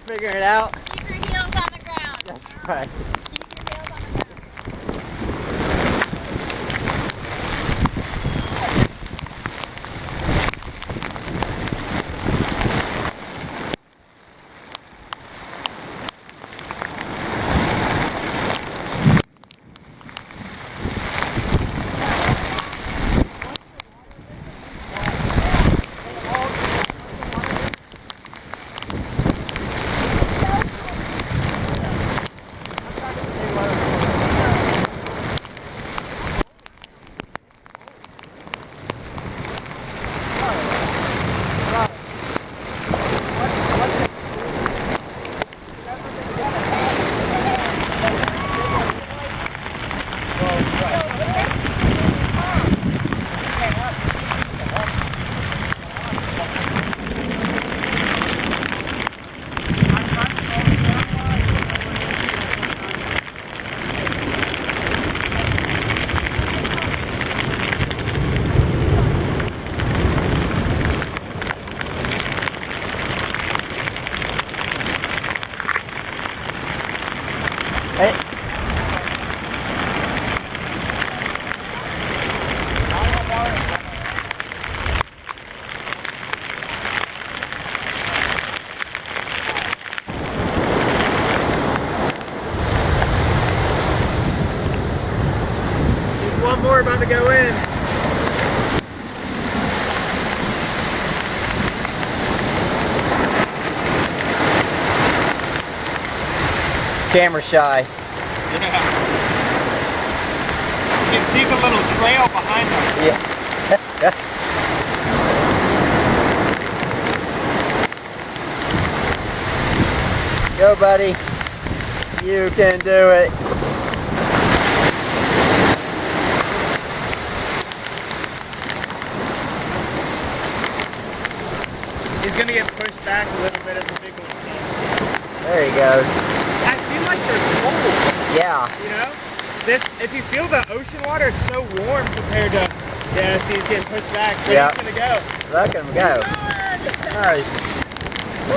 figuring it out. Keep your heels on the ground. That's right. Keep your heels on the ground. Hey. There's one more about to go in. Camera shy. Yeah. You can see the little trail behind us. Yeah. Go, buddy. You can do it. He's going to get pushed back a little bit as the big one. There he goes. I feel like they're cold. Yeah. You know? If you feel the ocean water, it's so warm compared to, yeah, see, he's getting pushed back. But Yeah. he's going to go. Look at him go. Nice. Woo!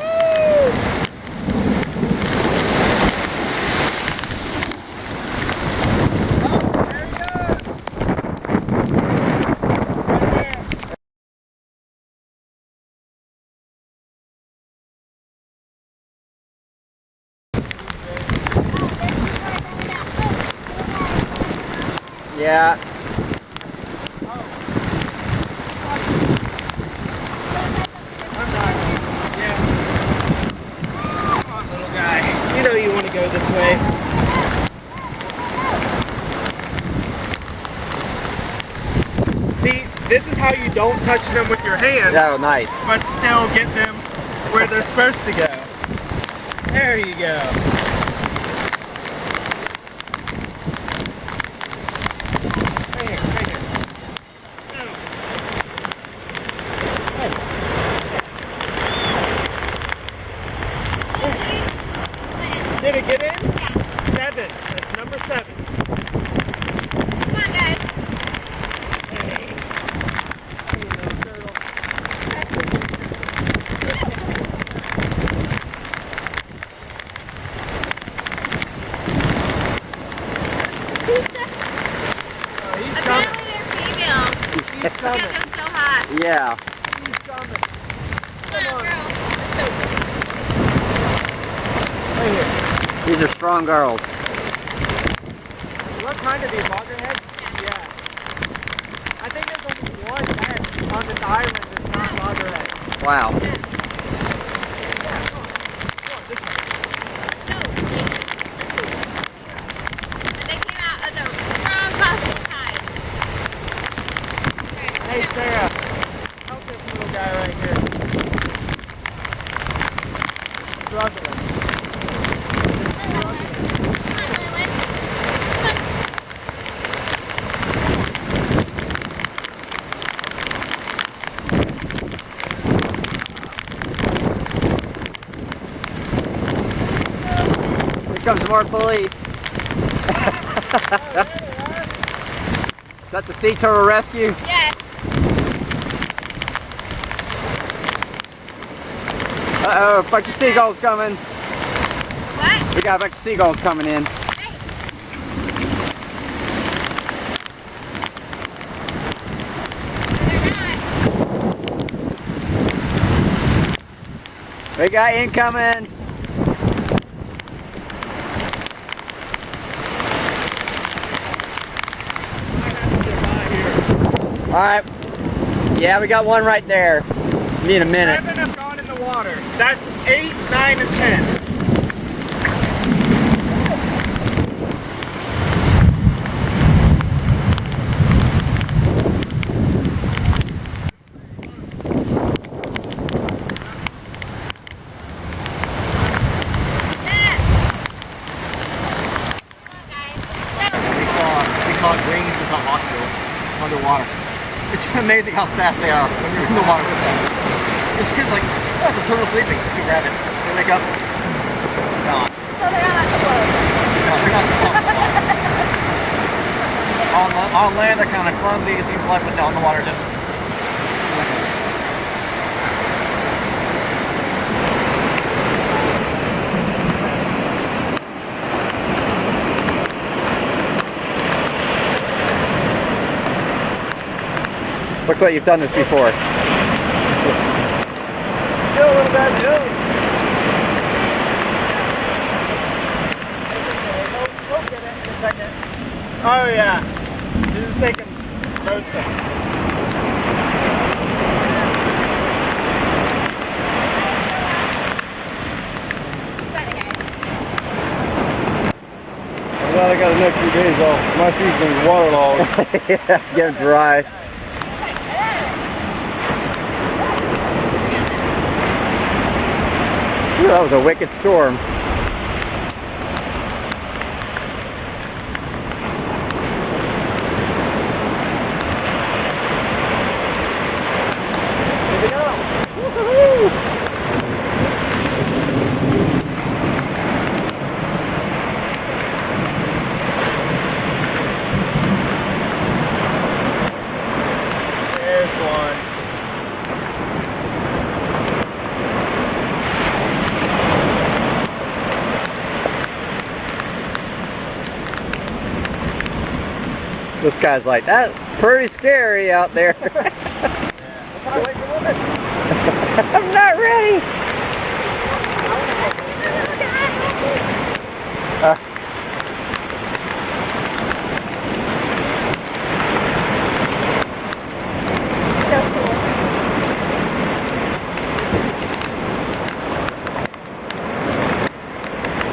Yeah. I'm not. Yeah. Come on, little guy. You know you want to go this way. See, this is how you don't touch them with your hands, Oh, nice. but still get them where they're supposed to go. There you go. Did it get in? Yeah. 7. That's number 7. Come on, guys. Hey. He's coming. Apparently they're females. He's Look coming. at them so hot. Yeah. He's coming. Come on, girl. Right here. These are strong girls. What kind of these loggerheads? Yeah. I think there's only one nest on this island that's not loggerhead. Wow. Yeah, come on. Come on, this way. No. And they came out at the wrong possible time. Okay. Hey, Sarah. Help this little guy right here. Struggling. Here comes more police. Is that the sea turtle rescue? Yes. Uh-oh, a bunch of seagulls coming. We got a bunch of seagulls coming in. We got incoming. Alright. Yeah, we got one right there. Need a minute. 7 have gone in the water. That's 8, 9, and 10. We caught greens with the hospitals underwater. It's amazing how fast they are when you're in the water with them. It's just like, oh, it's a turtle sleeping. You grab it. They wake up. Gone. So they're not slow. No, they're not slow. On land, they're kind of clumsy, it seems like, but no, in the water, just. Looks like you've done this before. Still a little bad too. We'll get it in a second. Oh yeah. This is taking roasting. I'm glad I got the next few days off. My feet's gonna be waterlogged. Yeah, getting dry. Ooh, that was a wicked storm. Here we go. Woo-hoo-hoo. There's one. This guy's like, that's pretty scary out there. I'm not ready.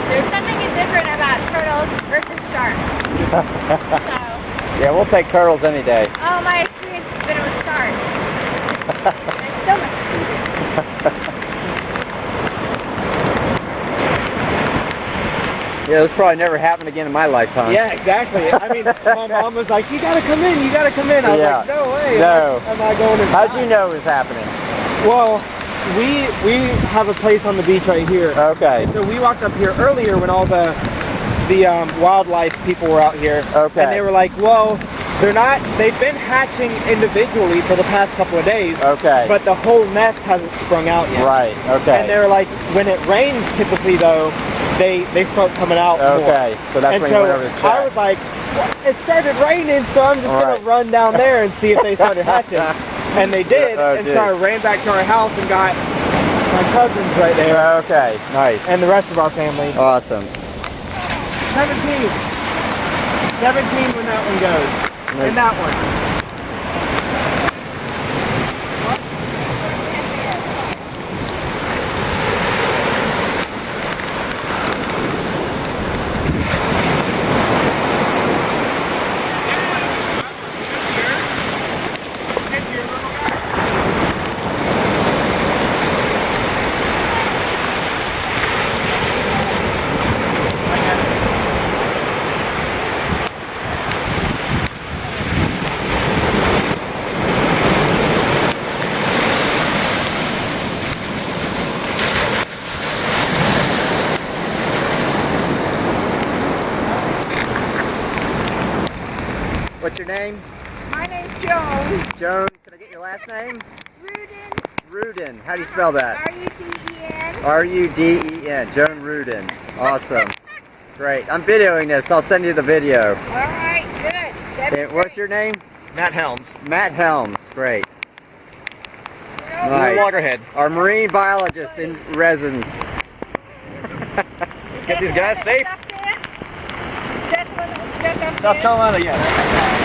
There's something different about turtles versus sharks. So, Yeah, we'll take turtles any day. oh, my experience has been with sharks. It's so much sweeter. Yeah, this probably never happened again in my lifetime. Yeah, exactly. I mean, my mom was like, you gotta come in, you gotta come in. I was Yeah. like, no way. No. I'm not going in. How'd you know it was happening? Well, we have a place on the beach right here. Okay. So we walked up here earlier when all the wildlife people were out here. Okay. And they were like, well, they've been hatching individually for the past couple of days. Okay. But the whole nest hasn't sprung out yet. Right, okay. And they were like, when it rains typically though, they start coming out more. Okay, so that's when you went over to check. I was like, it started raining, so I'm just Right. gonna run down there and see if they started hatching. And they did, Oh, and geez. so I ran back to our house and got my cousins right there, Okay, nice. and the rest of our family. Awesome. 17. 17 when that one goes. Nice. And that one. What's your name? My name's Joan. Joan. Can I get your last name? Rudin. Rudin. How do you spell that? R-U-D-E-N. R-U-D-E-N. Joan Rudin. Awesome. Great. I'm videoing this. I'll send you the video. All right, good. Okay, what's your name? Matt Helms. Matt Helms. Great. Nice. Nice. Loggerhead. Our marine biologist in residence. Let's get these guys safe. Is that the one that was stuck up South there? Carolina, yes.